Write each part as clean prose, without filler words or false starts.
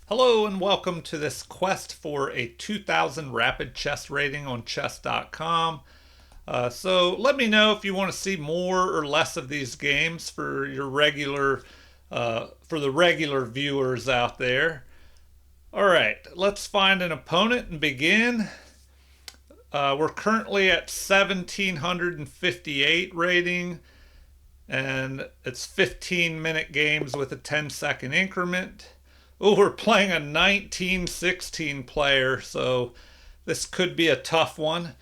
Hello and welcome to this quest for a 2000 rapid chess rating on chess.com. So let me know if you want to see more or less of these games for your for the regular viewers out there. All right, let's find an opponent and begin. We're currently at 1758 rating, and it's 15-minute games with a 10-second increment. Oh, we're playing a 1916 player, so this could be a tough one.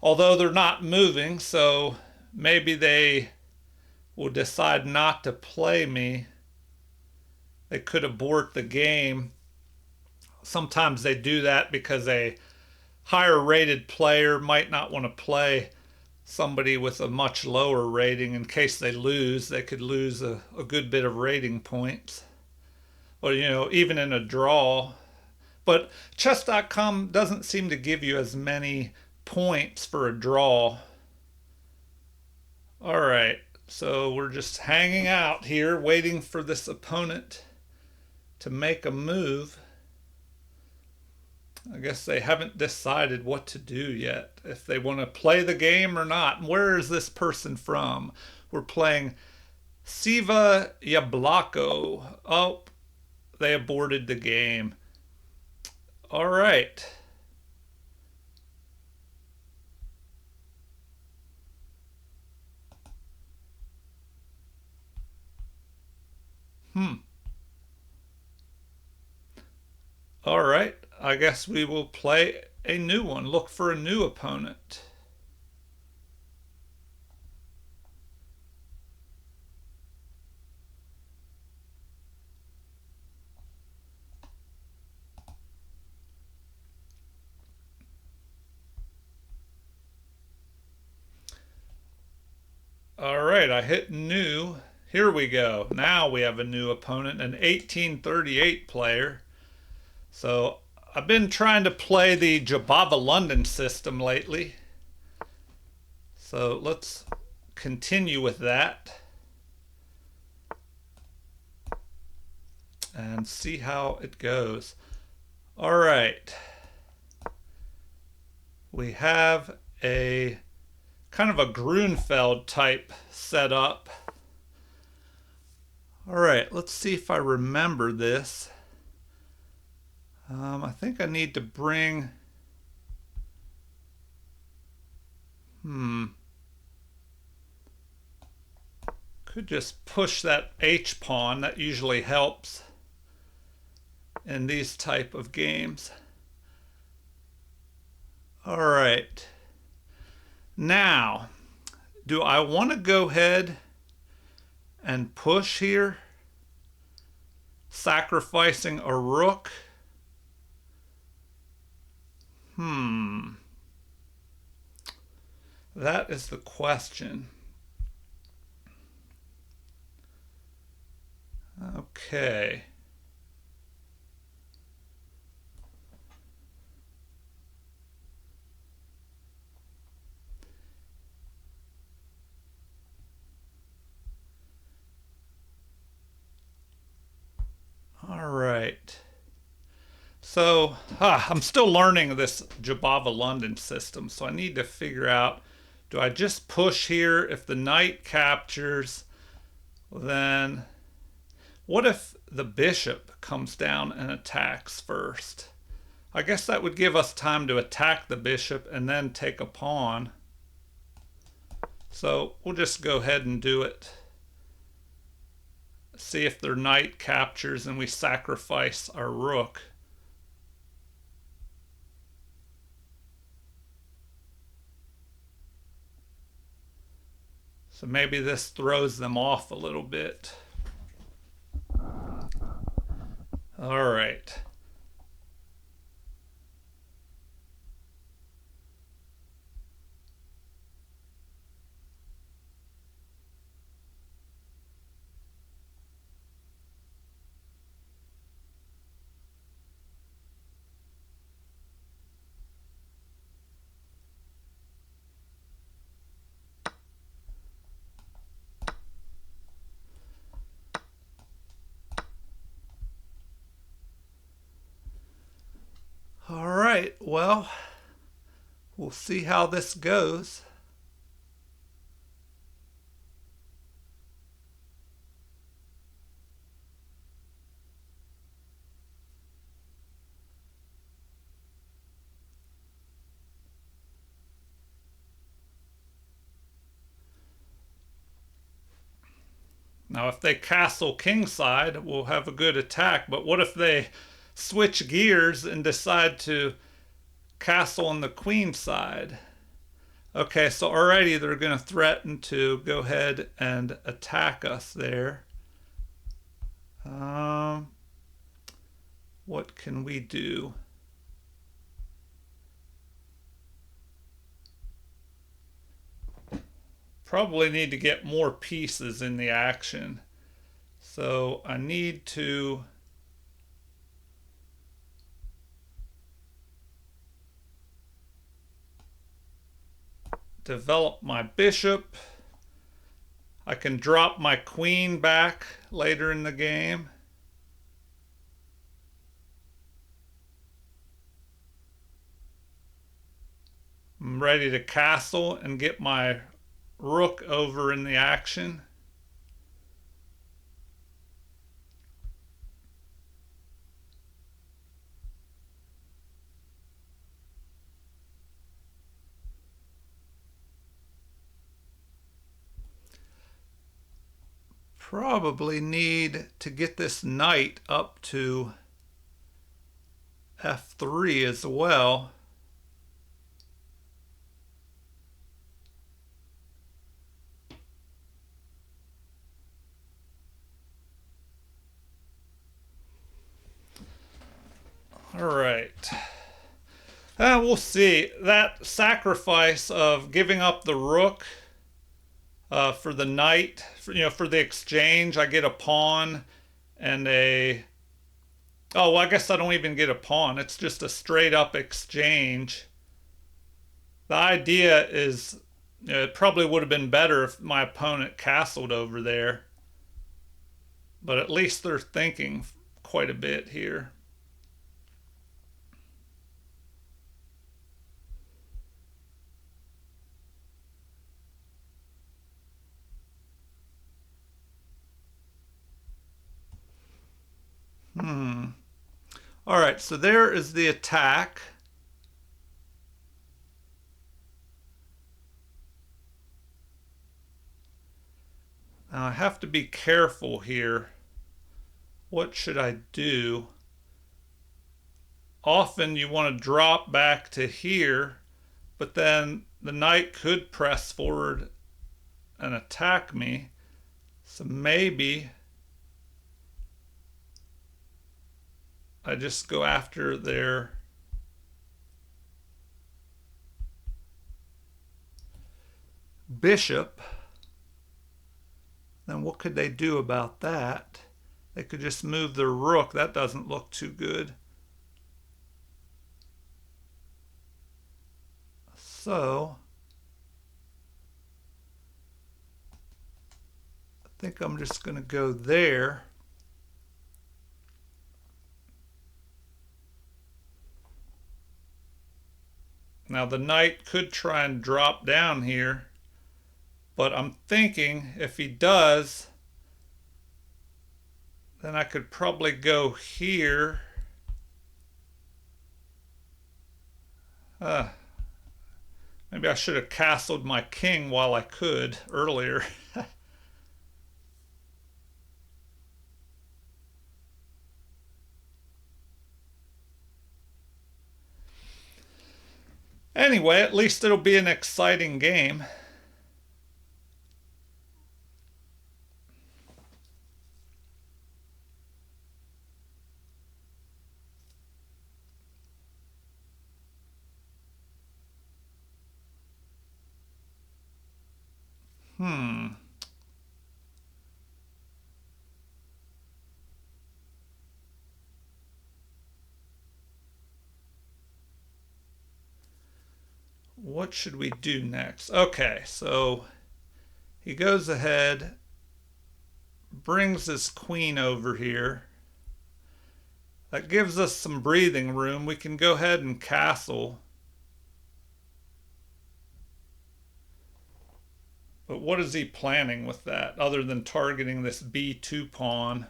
Although they're not moving, so maybe they will decide not to play me. They could abort the game. Sometimes they do that because a higher rated player might not want to play somebody with a much lower rating in case they lose. They could lose a good bit of rating points. Or, even in a draw. But chess.com doesn't seem to give you as many points for a draw. All right, so we're just hanging out here waiting for this opponent to make a move. I guess they haven't decided what to do yet, if they want to play the game or not. And where is this person from? We're playing Siva Yablako. Oh, they aborted the game. All right. Hmm. All right. I guess we will play a new one. Look for a new opponent. All right, I hit new. Here we go. Now we have a new opponent, an 1838 player. So I've been trying to play the Jabava London system lately. So let's continue with that and see how it goes. All right. We have a kind of a Grunfeld type setup. All right, let's see if I remember this. I think I need to bring. Could just push that H pawn. That usually helps in these type of games. All right. Now, do I want to go ahead and push here, sacrificing a rook? That is the question. Okay. All right. So, I'm still learning this Jabava London system, so I need to figure out, do I just push here? If the knight captures, then what if the bishop comes down and attacks first? I guess that would give us time to attack the bishop and then take a pawn. So we'll just go ahead and do it. See if their knight captures and we sacrifice our rook. So maybe this throws them off a little bit. All right. right, well, we'll see how this goes. Now, if they castle kingside, we'll have a good attack. But what if they switch gears and decide to castle on the queen side? Okay, so already they're going to threaten to go ahead and attack us there. What can we do? Probably need to get more pieces in the action. So I need to develop my bishop. I can drop my queen back later in the game. I'm ready to castle and get my rook over in the action. Probably need to get this knight up to f3 as well. All right. We'll see. That sacrifice of giving up the rook for the knight, for the exchange, I get a pawn and a... Oh, well, I guess I don't even get a pawn. It's just a straight up exchange. The idea is it probably would have been better if my opponent castled over there. But at least they're thinking quite a bit here. All right, so there is the attack. Now I have to be careful here. What should I do? Often you want to drop back to here, but then the knight could press forward and attack me. So maybe I just go after their bishop. Then what could they do about that? They could just move their rook. That doesn't look too good. So I think I'm just going to go there. Now the knight could try and drop down here, but I'm thinking if he does, then I could probably go here. Maybe I should have castled my king while I could earlier. Anyway, at least it'll be an exciting game. What should we do next? Okay, so he goes ahead, brings his queen over here. That gives us some breathing room. We can go ahead and castle. But what is he planning with that other than targeting this b2 pawn?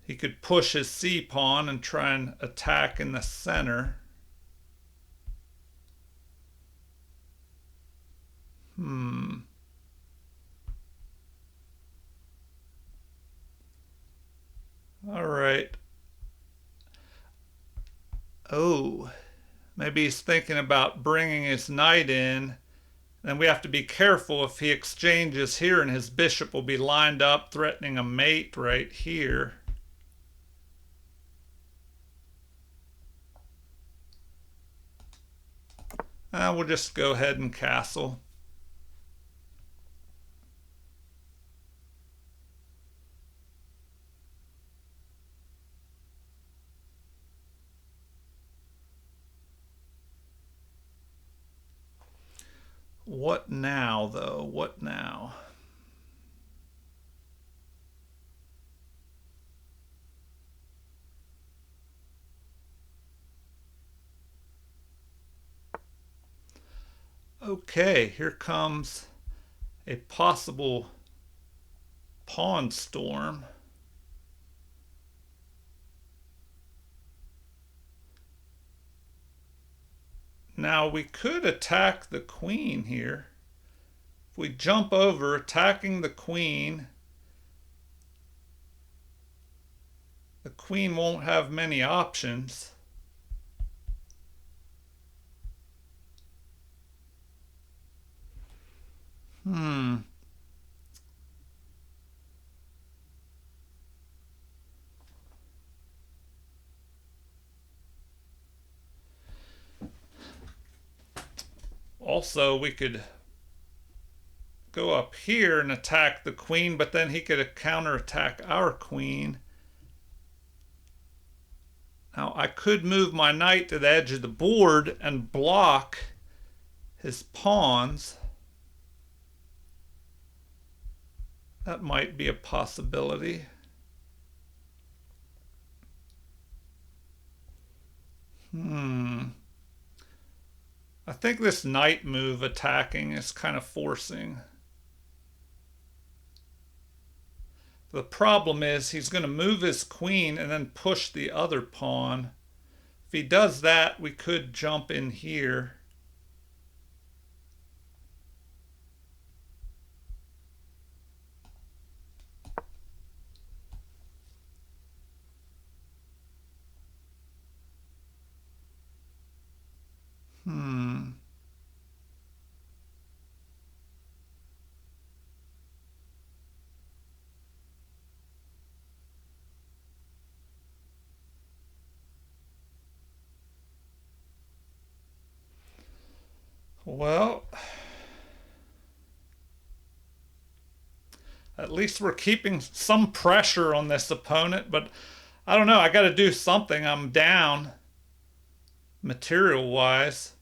He could push his c pawn and try and attack in the center. All right. Oh, maybe he's thinking about bringing his knight in. Then we have to be careful if he exchanges here, and his bishop will be lined up threatening a mate right here. We'll just go ahead and castle. What now, though? What now? Okay, here comes a possible pawn storm. Now we could attack the queen here. If we jump over, attacking the queen won't have many options. Also, we could go up here and attack the queen, but then he could counterattack our queen. Now, I could move my knight to the edge of the board and block his pawns. That might be a possibility. I think this knight move attacking is kind of forcing. The problem is he's going to move his queen and then push the other pawn. If he does that, we could jump in here. Well, at least we're keeping some pressure on this opponent, but I don't know. I got to do something. I'm down material-wise.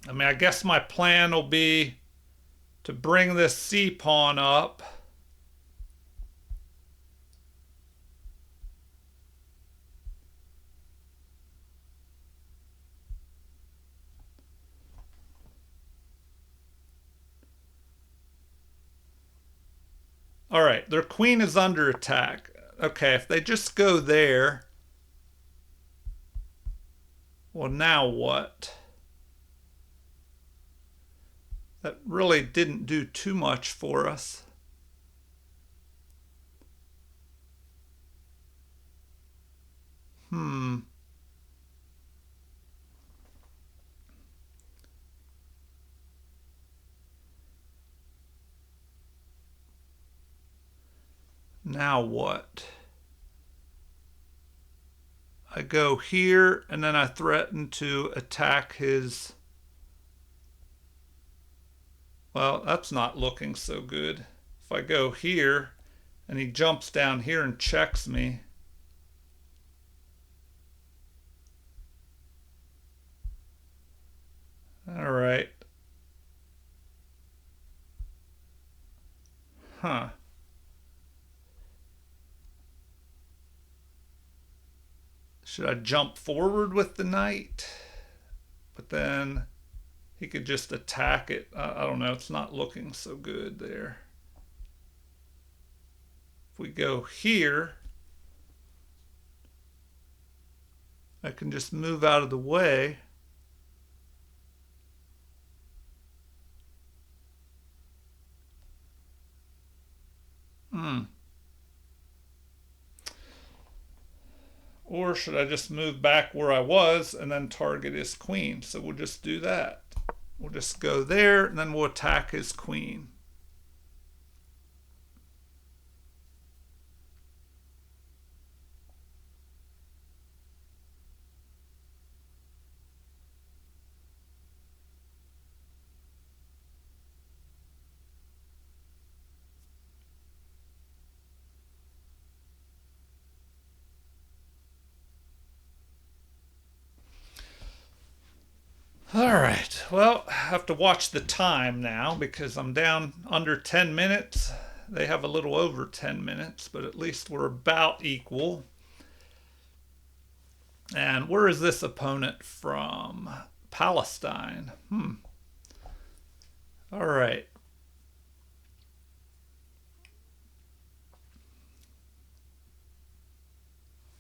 I mean, I guess my plan will be to bring this c pawn up. All right, their queen is under attack. Okay, if they just go there, well, now what? That really didn't do too much for us. Now what? I go here and then I threaten to attack his... Well, that's not looking so good. If I go here and he jumps down here and checks me. All right. Huh. Should I jump forward with the knight? But then he could just attack it. I don't know. It's not looking so good there. If we go here, I can just move out of the way. Or should I just move back where I was and then target his queen? So we'll just do that. We'll just go there and then we'll attack his queen. All right, well, I have to watch the time now because I'm down under 10 minutes. They have a little over 10 minutes, but at least we're about equal. And where is this opponent from? Palestine. All right.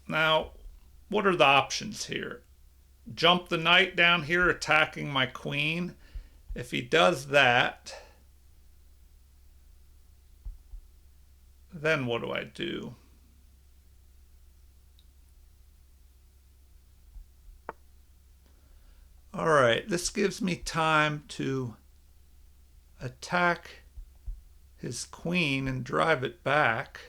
Now, what are the options here? Jump the knight down here, attacking my queen. If he does that, then what do I do? All right, this gives me time to attack his queen and drive it back.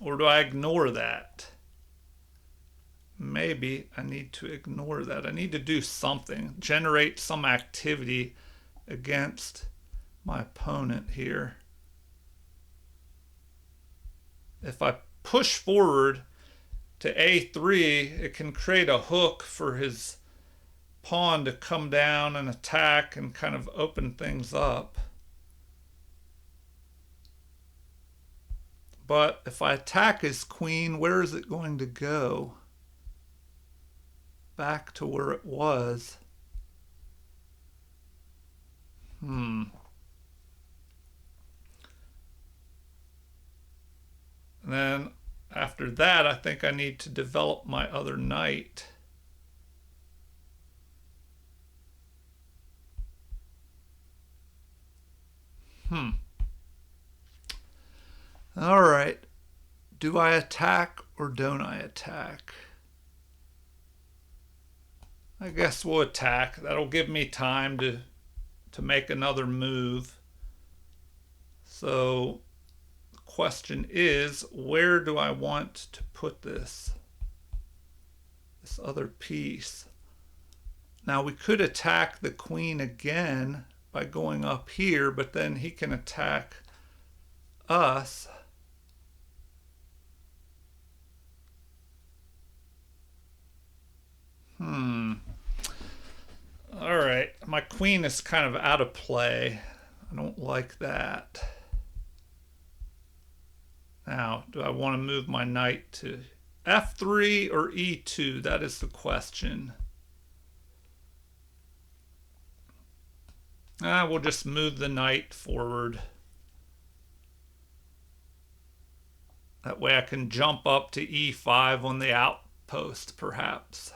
Or do I ignore that? Maybe I need to ignore that. I need to do something, generate some activity against my opponent here. If I push forward to a3, it can create a hook for his pawn to come down and attack and kind of open things up. But if I attack his queen, where is it going to go? Back to where it was. And then after that, I think I need to develop my other knight. All right. Do I attack or don't I attack? I guess we'll attack. That'll give me time to make another move. So the question is, where do I want to put this other piece? Now we could attack the queen again by going up here, but then he can attack us. All right, my queen is kind of out of play. I don't like that. Now, do I want to move my knight to f3 or e2? That is the question. We'll just move the knight forward. That way I can jump up to e5 on the outpost, perhaps.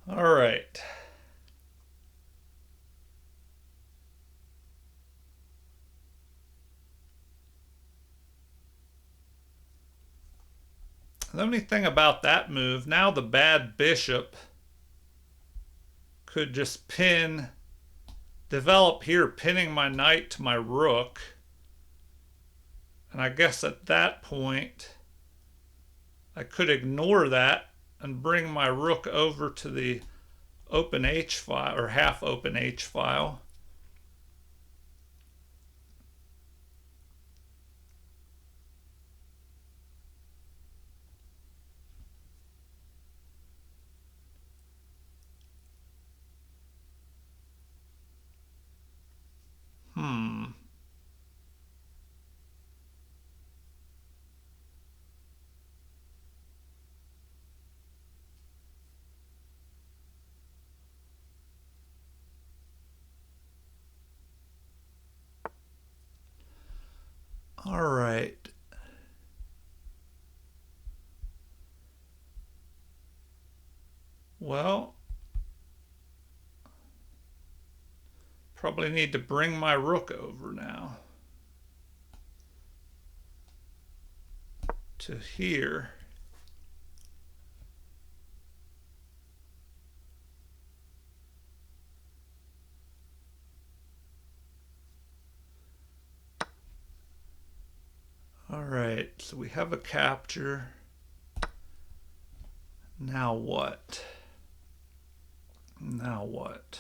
All right. The only thing about that move, now the bad bishop could just develop here, pinning my knight to my rook. And I guess at that point, I could ignore that and bring my rook over to the open H file or half open H file. All right. Well, probably need to bring my rook over now to here. All right, so we have a capture. Now what? Now what?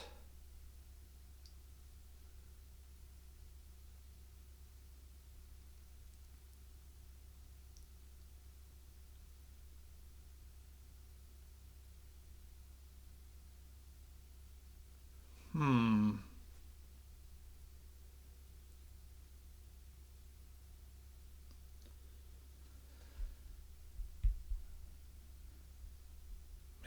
Hmm.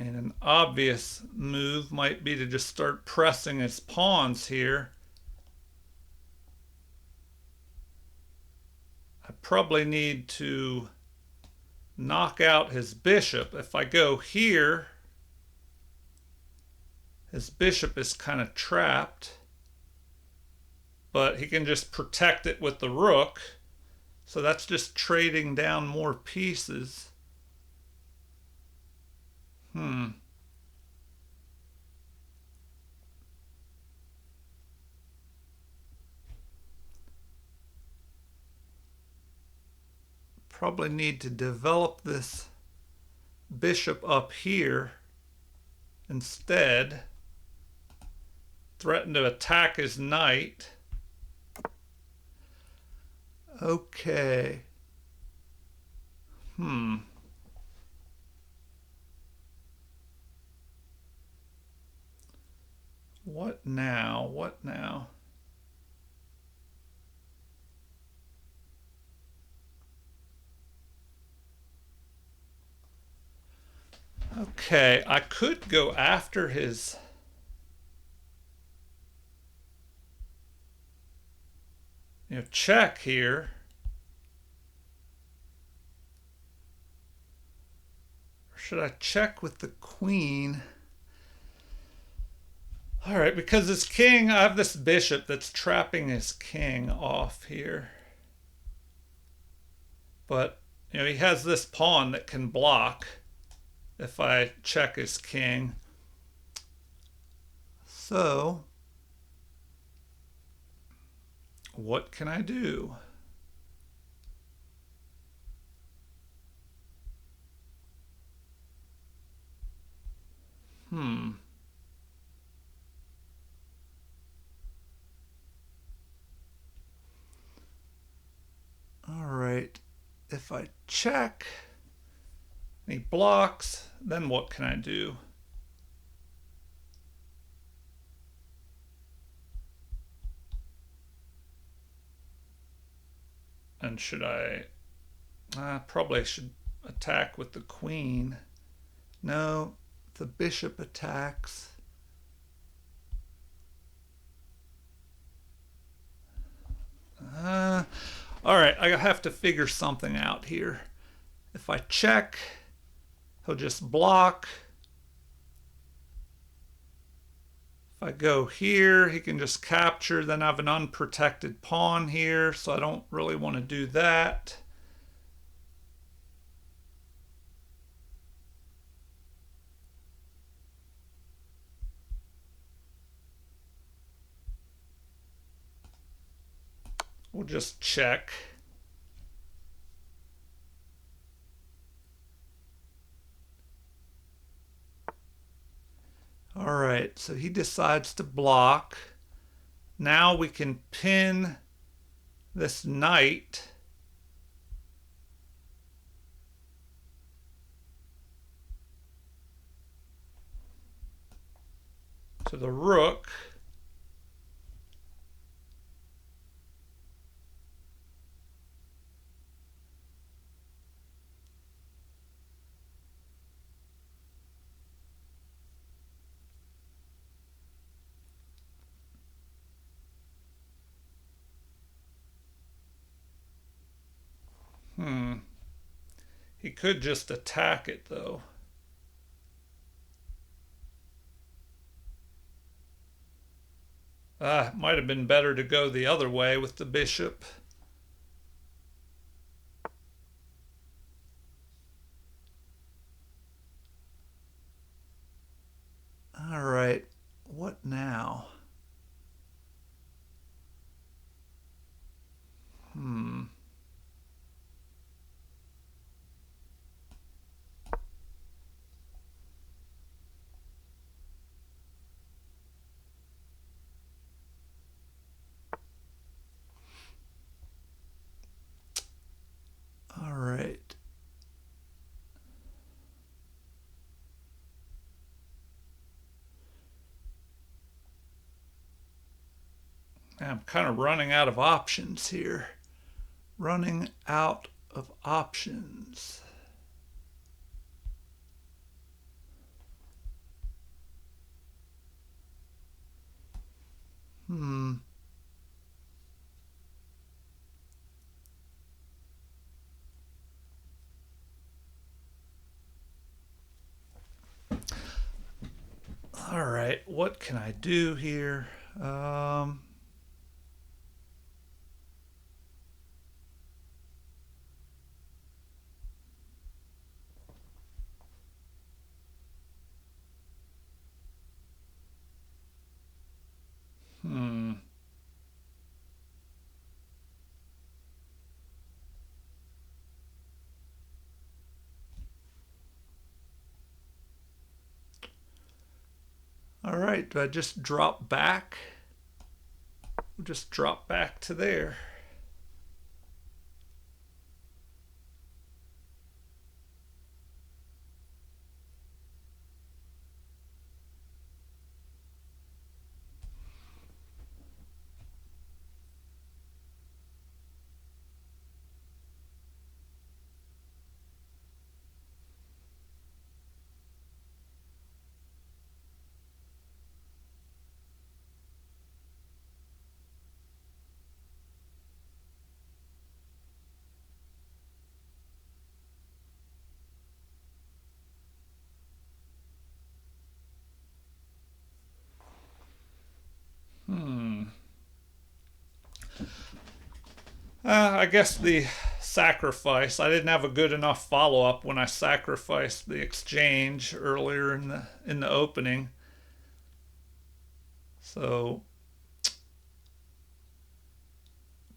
And an obvious move might be to just start pressing his pawns here. I probably need to knock out his bishop. If I go here, his bishop is kind of trapped, but he can just protect it with the rook. So that's just trading down more pieces. Probably need to develop this bishop up here instead. Threaten to attack his knight. Okay. What now? What now? Okay, I could go after his check here. Or should I check with the queen? All right, because his king, I have this bishop that's trapping his king off here. But, he has this pawn that can block if I check his king. So, what can I do? All right, if I check, and he blocks, then what can I do? And should I probably should attack with the queen. No, the bishop attacks. All right, I have to figure something out here. If I check, he'll just block. If I go here, he can just capture. Then I have an unprotected pawn here, so I don't really want to do that. We'll just check. All right, so he decides to block. Now we can pin this knight. To the rook. He could just attack it, though. Might have been better to go the other way with the bishop. All right, what now? Hmm. All right. I'm kind of running out of options here. Running out of options. Hmm. All right, what can I do here? Hmm. All right, do I just drop back? We'll just drop back to there. Hmm. I guess the sacrifice. I didn't have a good enough follow up when I sacrificed the exchange earlier in the opening. So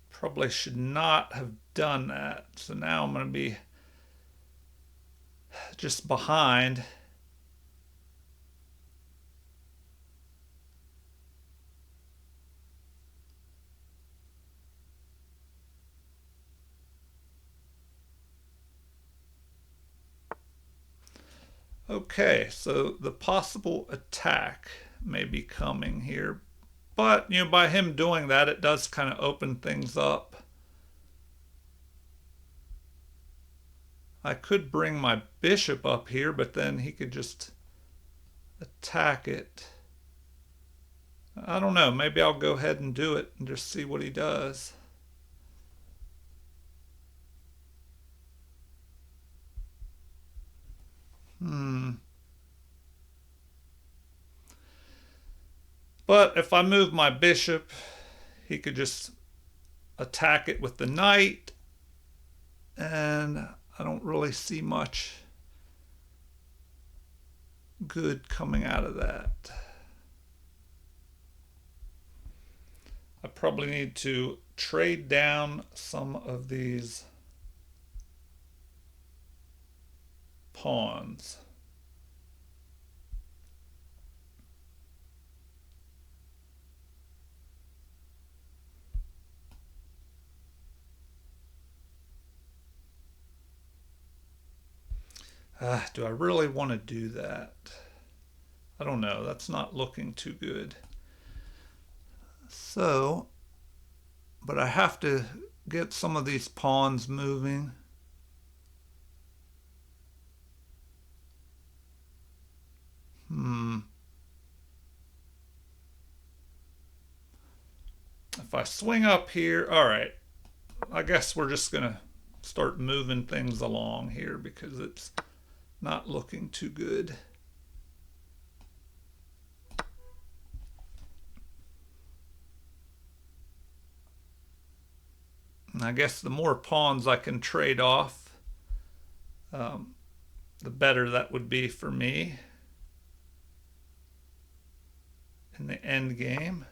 probably should not have done that. So now I'm going to be just behind. Okay, so the possible attack may be coming here. But, by him doing that, it does kind of open things up. I could bring my bishop up here, but then he could just attack it. I don't know. Maybe I'll go ahead and do it and just see what he does. Hmm. But if I move my bishop, he could just attack it with the knight. And I don't really see much good coming out of that. I probably need to trade down some of these pawns. Do I really want to do that? I don't know. That's not looking too good. So, but I have to get some of these pawns moving. If I swing up here, all right. I guess we're just going to start moving things along here because it's not looking too good. And I guess the more pawns I can trade off, the better that would be for me in the end game.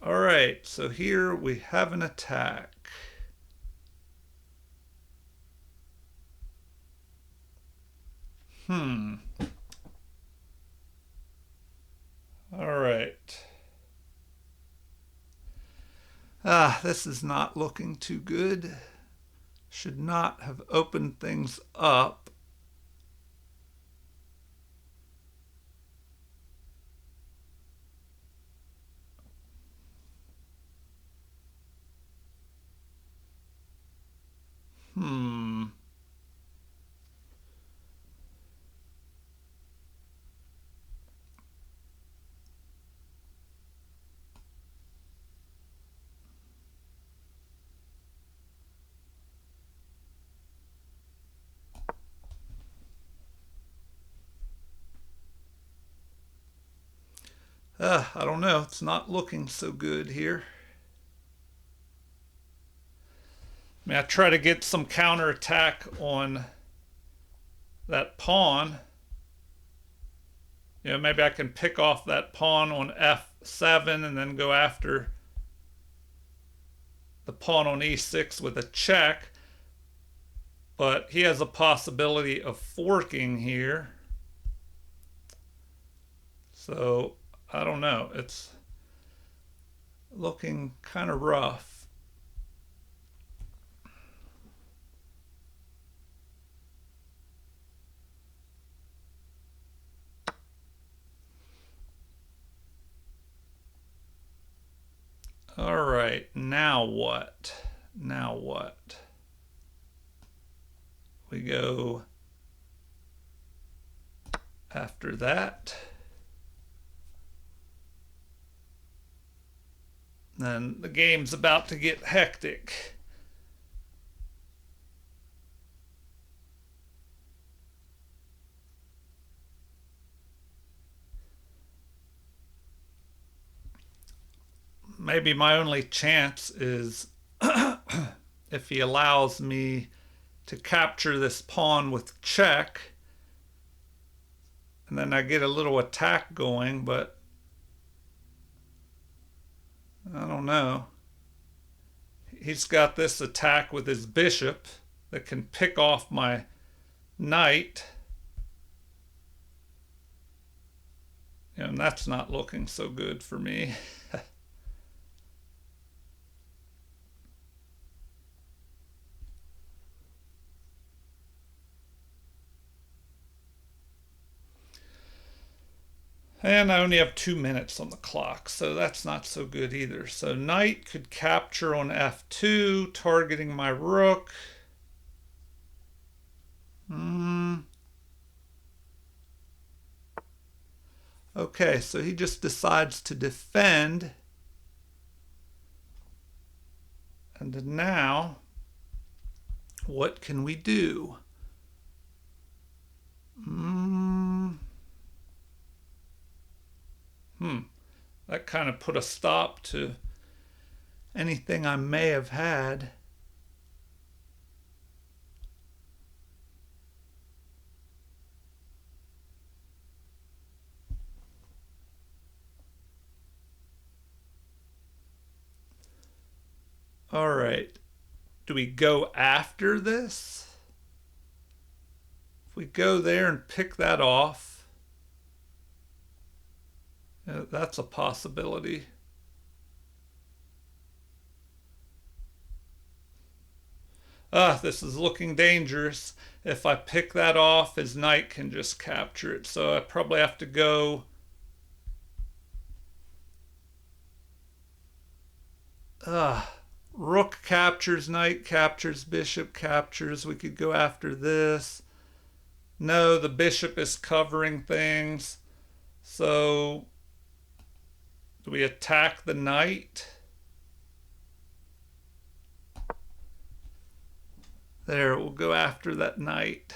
All right, so here we have an attack. All right. This is not looking too good. Should not have opened things up. I don't know. It's not looking so good here. I try to get some counterattack on that pawn. Maybe I can pick off that pawn on f7 and then go after the pawn on e6 with a check. But he has a possibility of forking here. So I don't know. It's looking kind of rough. All right, now what? Now what? We go after that. Then the game's about to get hectic. Maybe my only chance is if he allows me to capture this pawn with check, and then I get a little attack going, but I don't know. He's got this attack with his bishop that can pick off my knight. And that's not looking so good for me. And I only have 2 minutes on the clock, so that's not so good either. So knight could capture on f2, targeting my rook. Okay, so he just decides to defend. And now, what can we do? That kind of put a stop to anything I may have had. All right. Do we go after this? If we go there and pick that off, that's a possibility. This is looking dangerous. If I pick that off, his knight can just capture it. So I probably have to go rook captures, knight captures, bishop captures. We could go after this. No, the bishop is covering things. So do we attack the knight? There, we'll go after that knight.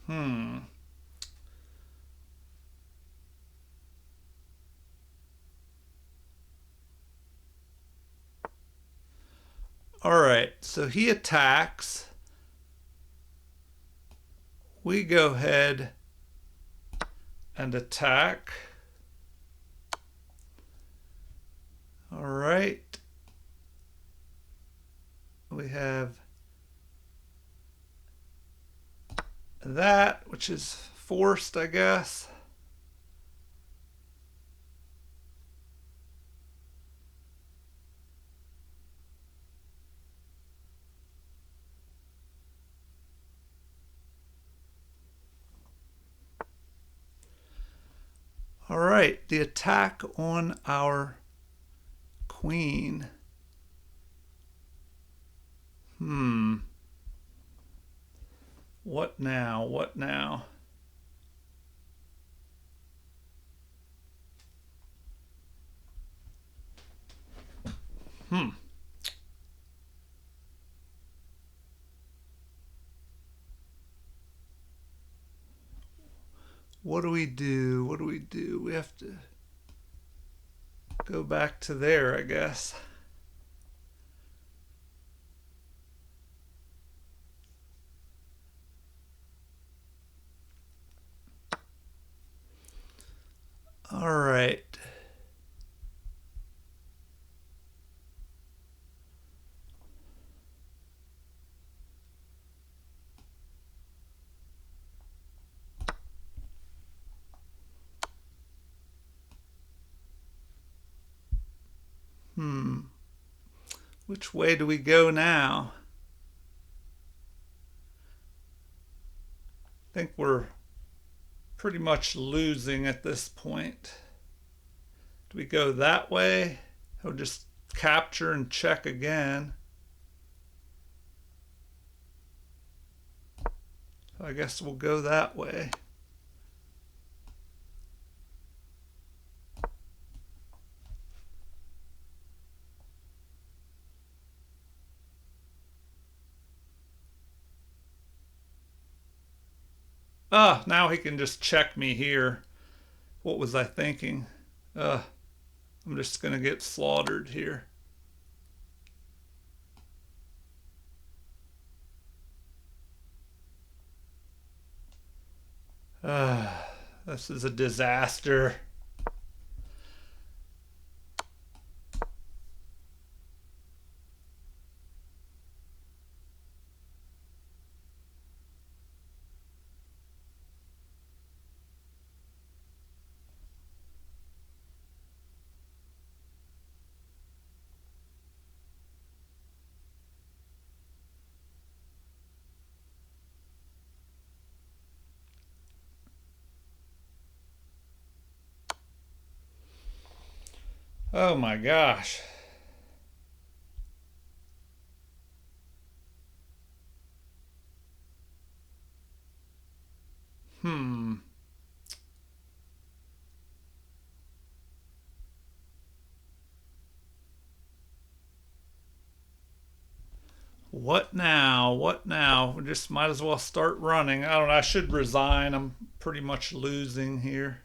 Hmm. All right, so he attacks. We go ahead and attack. All right. We have that, which is forced, I guess. All right, the attack on our queen. What now? What now? Hmm. What do we do? What do we do? We have to go back to there, I guess. All right. Which way do we go now? I think we're pretty much losing at this point. Do we go that way? Or just capture and check again? So I guess we'll go that way. Ah, now he can just check me here. What was I thinking? I'm just gonna get slaughtered here. This is a disaster. Oh my gosh. Hmm. What now? What now? We just might as well start running. I don't know. I should resign. I'm pretty much losing here.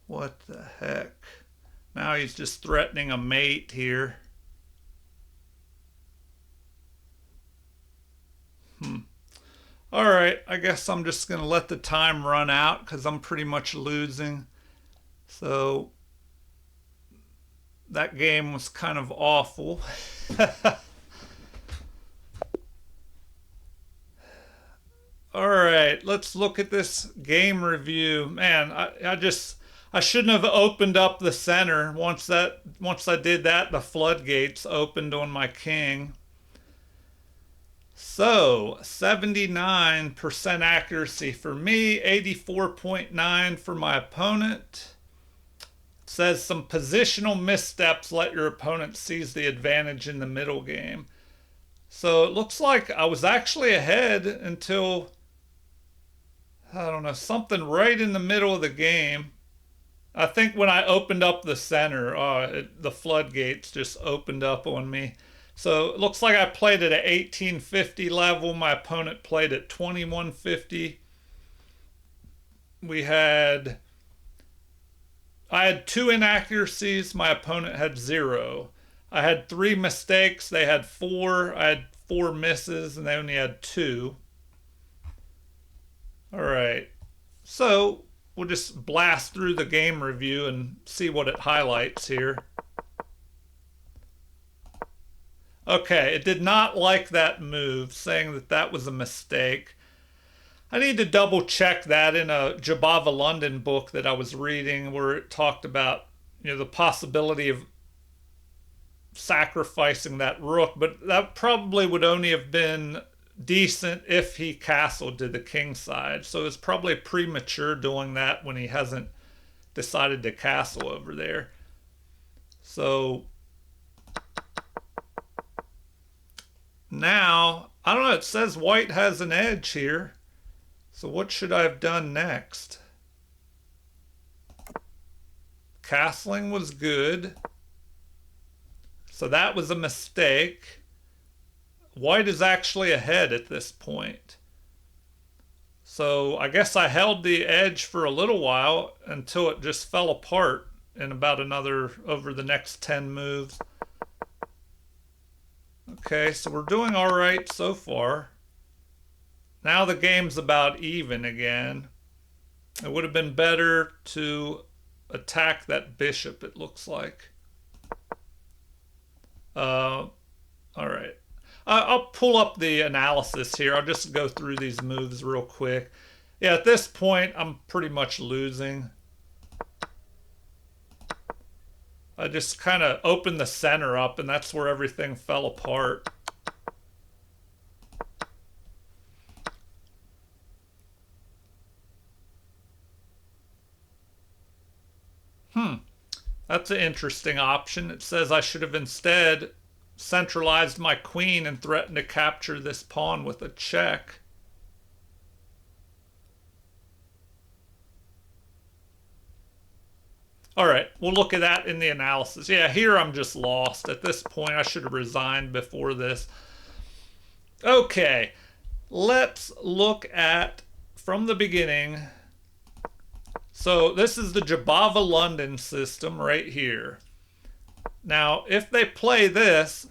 What the heck? Now he's just threatening a mate here. All right, I guess I'm just going to let the time run out because I'm pretty much losing. So that game was kind of awful. All right, let's look at this game review. Man, I shouldn't have opened up the center. Once I did that, the floodgates opened on my king. So 79% accuracy for me, 84.9 for my opponent. It says some positional missteps let your opponent seize the advantage in the middle game. So it looks like I was actually ahead until, I don't know, something right in the middle of the game. I think when I opened up the center, the floodgates just opened up on me. So it looks like I played at an 1850 level. My opponent played at 2150. We had I had two inaccuracies. My opponent had zero. I had three mistakes. They had four. I had four misses, and they only had two. All right. So we'll just blast through the game review and see what it highlights here. Okay, it did not like that move, saying that that was a mistake. I need to double check that in a Jabava London book that I was reading where it talked about, the possibility of sacrificing that rook, but that probably would only have been decent if he castled to the king side. So it's probably premature doing that when he hasn't decided to castle over there. So now, I don't know, it says white has an edge here. So what should I have done next? Castling was good. So that was a mistake. White is actually ahead at this point. So I guess I held the edge for a little while until it just fell apart in about over the next 10 moves. Okay, so we're doing all right so far. Now the game's about even again. It would have been better to attack that bishop, it looks like. All right. I'll pull up the analysis here. I'll just go through these moves real quick. Yeah, at this point, I'm pretty much losing. I just kind of opened the center up, and that's where everything fell apart. That's an interesting option. It says I should have instead centralized my queen and threatened to capture this pawn with a check. All right, we'll look at that in the analysis. Yeah, here I'm just lost. At this point, I should have resigned before this. Okay, let's look at from the beginning. So this is the Jabava London system right here. Now, if they play this,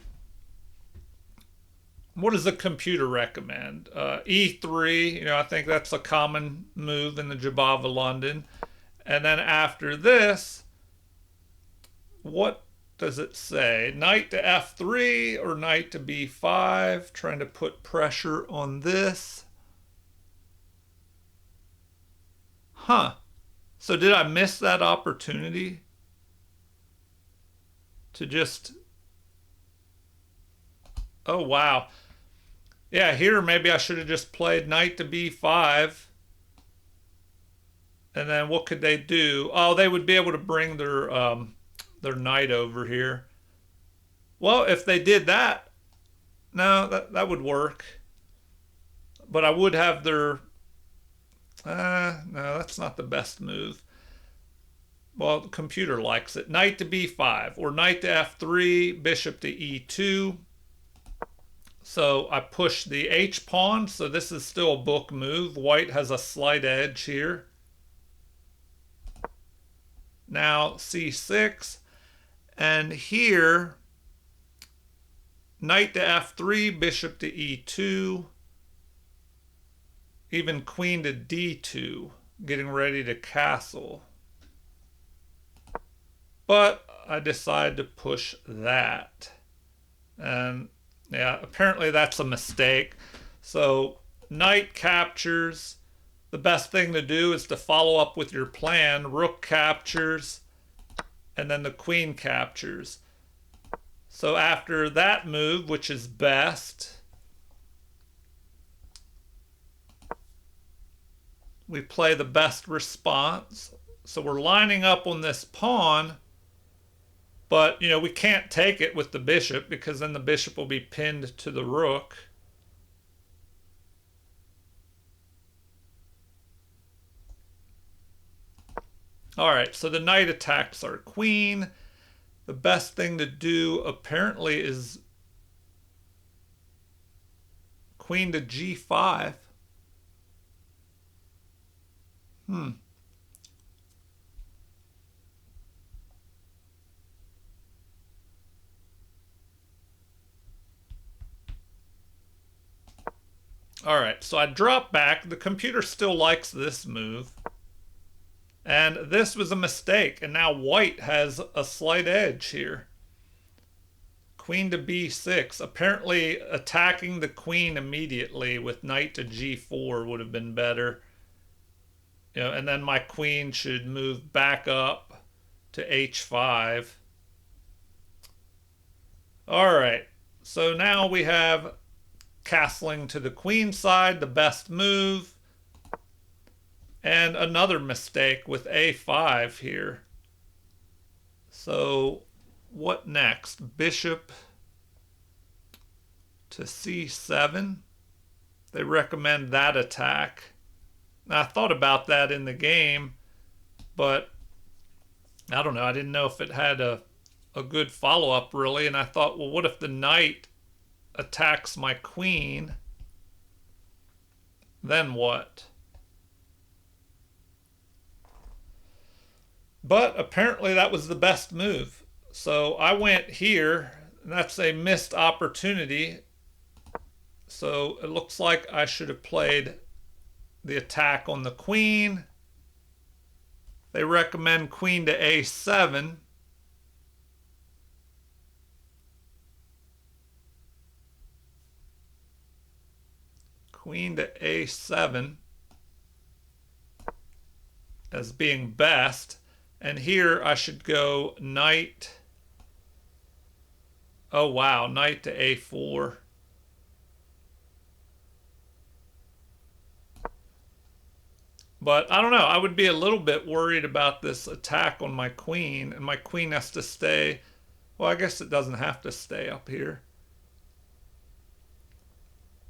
what does the computer recommend? E3, I think that's a common move in the Jabava London. And then after this, what does it say? Knight to F3 or knight to B5, trying to put pressure on this. Huh. So did I miss that opportunity to just... Oh, wow. Yeah, here maybe I should have just played knight to B5. And then what could they do? Oh, they would be able to bring their knight over here. Well, if they did that, no, that would work. But I would have their... no, that's not the best move. Well, the computer likes it. Knight to B5 or knight to F3, bishop to E2. So I push the H pawn. So this is still a book move. White has a slight edge here. Now C6. And here, knight to F3, bishop to E2. even queen to d2, getting ready to castle. But I decided to push that. And yeah, apparently that's a mistake. So knight captures. The best thing to do is to follow up with your plan. Rook captures, and then the queen captures. So after that move, which is best, we play the best response. So we're lining up on this pawn, but we can't take it with the bishop because then the bishop will be pinned to the rook. All right, so the knight attacks our queen. The best thing to do apparently is queen to g5. All right, so I drop back. The computer still likes this move. And this was a mistake, and now white has a slight edge here. Queen to b6. Apparently attacking the queen immediately with knight to g4 would have been better. And then my queen should move back up to h5. All right, so now we have castling to the queen side, the best move. And another mistake with a5 here. So what next? Bishop to c7. They recommend that attack. Now, I thought about that in the game, but I don't know. I didn't know if it had a good follow-up, really. And I thought, well, what if the knight attacks my queen? Then what? But apparently that was the best move. So I went here, and that's a missed opportunity. So it looks like I should have played the attack on the queen. They recommend queen to a7. Queen to a7 as being best. And here I should go knight. Oh, wow. Knight to a4. But I don't know. I would be a little bit worried about this attack on my queen. And my queen has to stay. Well, I guess it doesn't have to stay up here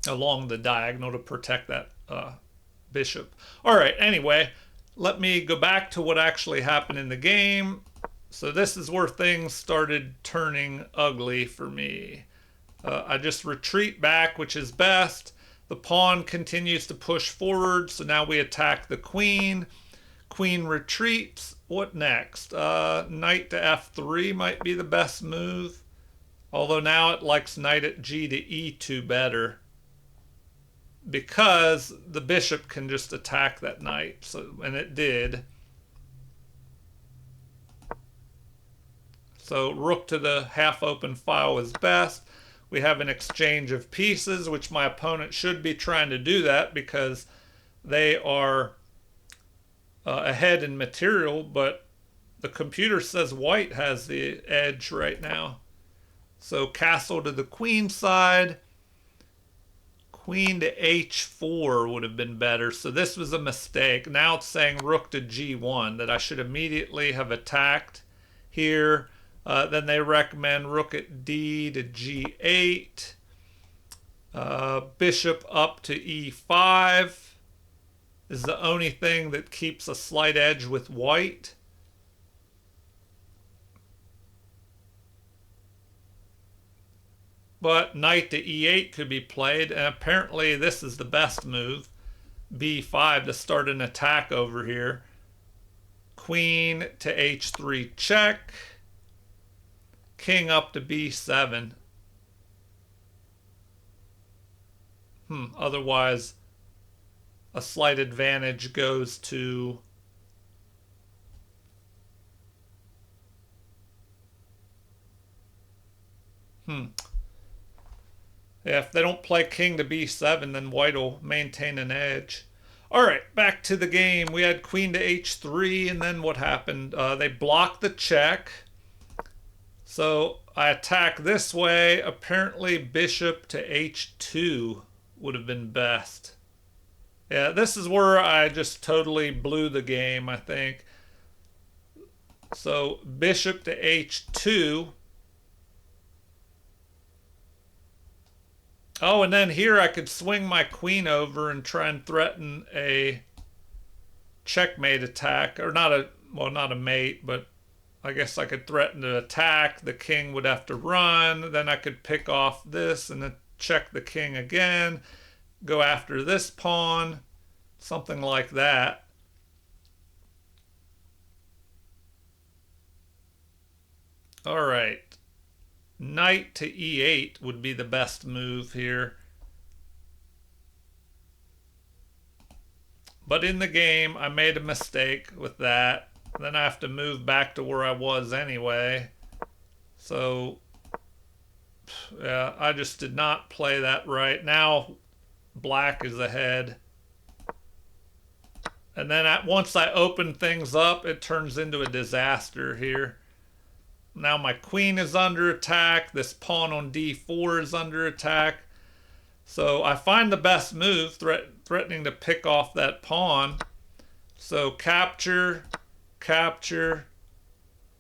along the diagonal to protect that bishop. All right. Anyway, let me go back to what actually happened in the game. So this is where things started turning ugly for me. I just retreat back, which is best. The pawn continues to push forward, so now we attack the queen. Queen retreats. What next? Knight to f3 might be the best move. Although now it likes knight at g to e2 better, because the bishop can just attack that knight, and it did. So rook to the half-open file is best. We have an exchange of pieces, which my opponent should be trying to do that because they are ahead in material, but the computer says white has the edge right now. So castle to the queen side. Queen to h4 would have been better. So this was a mistake. Now it's saying rook to g1, that I should immediately have attacked here. Then they recommend rook at d to g8. Bishop up to e5 is the only thing that keeps a slight edge with white. But knight to e8 could be played, and apparently this is the best move. b5 to start an attack over here. Queen to h3 check. King up to b7. Otherwise, a slight advantage goes to yeah, if they don't play king to b7, then white will maintain an edge. All right, back to the game. We had queen to h3, and then what happened? They blocked the check. So I attack this way. Apparently bishop to h2 would have been best. Yeah, this is where I just totally blew the game, I think. So bishop to h2. Oh, and then here I could swing my queen over and try and threaten a checkmate attack. Or not a, well, not a mate, but I guess I could threaten to attack. The king would have to run. Then I could pick off this and then check the king again. Go after this pawn. Something like that. All right. Knight to e8 would be the best move here. But in the game, I made a mistake with that. Then I have to move back to where I was anyway. So, yeah, I just did not play that right. Now, black is ahead. And then once I open things up, it turns into a disaster here. Now my queen is under attack. This pawn on d4 is under attack. So I find the best move, threatening to pick off that pawn. So capture, capture,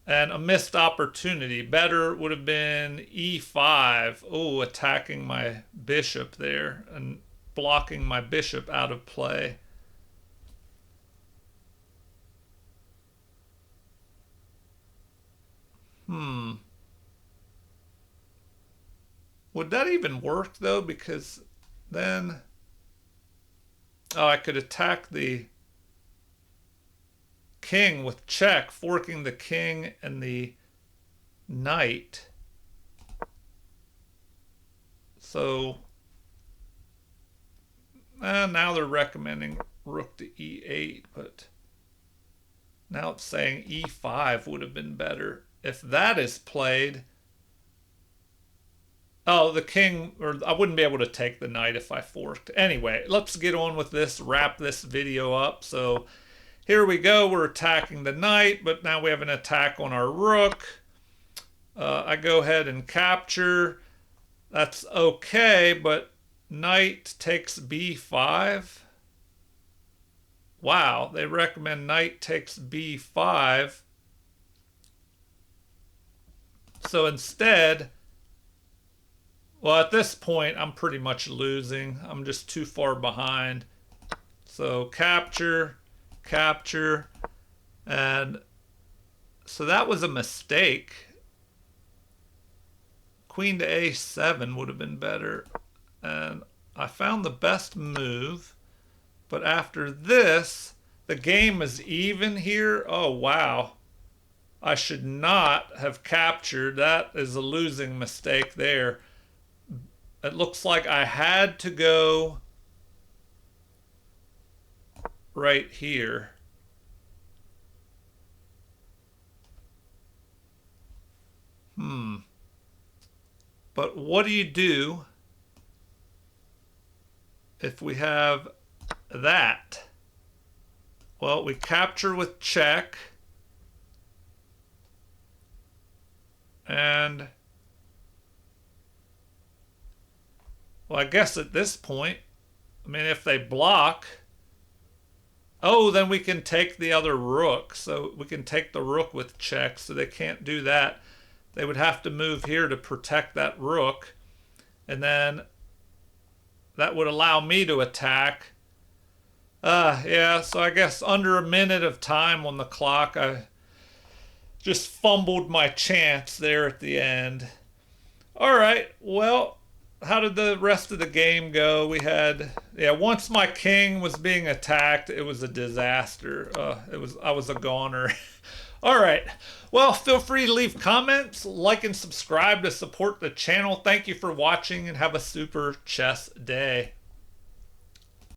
and a missed opportunity. Better would have been e5. Oh, attacking my bishop there and blocking my bishop out of play. Would that even work though? Because then, oh, I could attack the king with check, forking the king and the knight. So now they're recommending rook to e8, but now it's saying e5 would have been better. If that is played, oh, the king, or I wouldn't be able to take the knight if I forked. Anyway, let's get on with this, wrap this video up. So here we go, we're attacking the knight, but now we have an attack on our rook. I go ahead and capture. That's okay, but knight takes b5. Wow, they recommend knight takes b5. So instead, well, at this point, I'm pretty much losing. I'm just too far behind. So capture, capture, and so that was a mistake. Queen to a7 would have been better. And I found the best move. But after this, the game is even here. Oh, wow. I should not have captured. That is a losing mistake there. It looks like I had to go right here. But what do you do if we have that? Well, we capture with check. And, well, I guess at this point, I mean, if they block, oh, then we can take the other rook. So we can take the rook with check, so they can't do that. They would have to move here to protect that rook. And then that would allow me to attack. Yeah, so I guess under a minute of time on the clock, I just fumbled my chance there at the end. All right, well, how did the rest of the game go? We had, yeah, once my king was being attacked, it was a disaster. I was a goner. All right, well, feel free to leave comments, like and subscribe to support the channel. Thank you for watching and have a super chess day.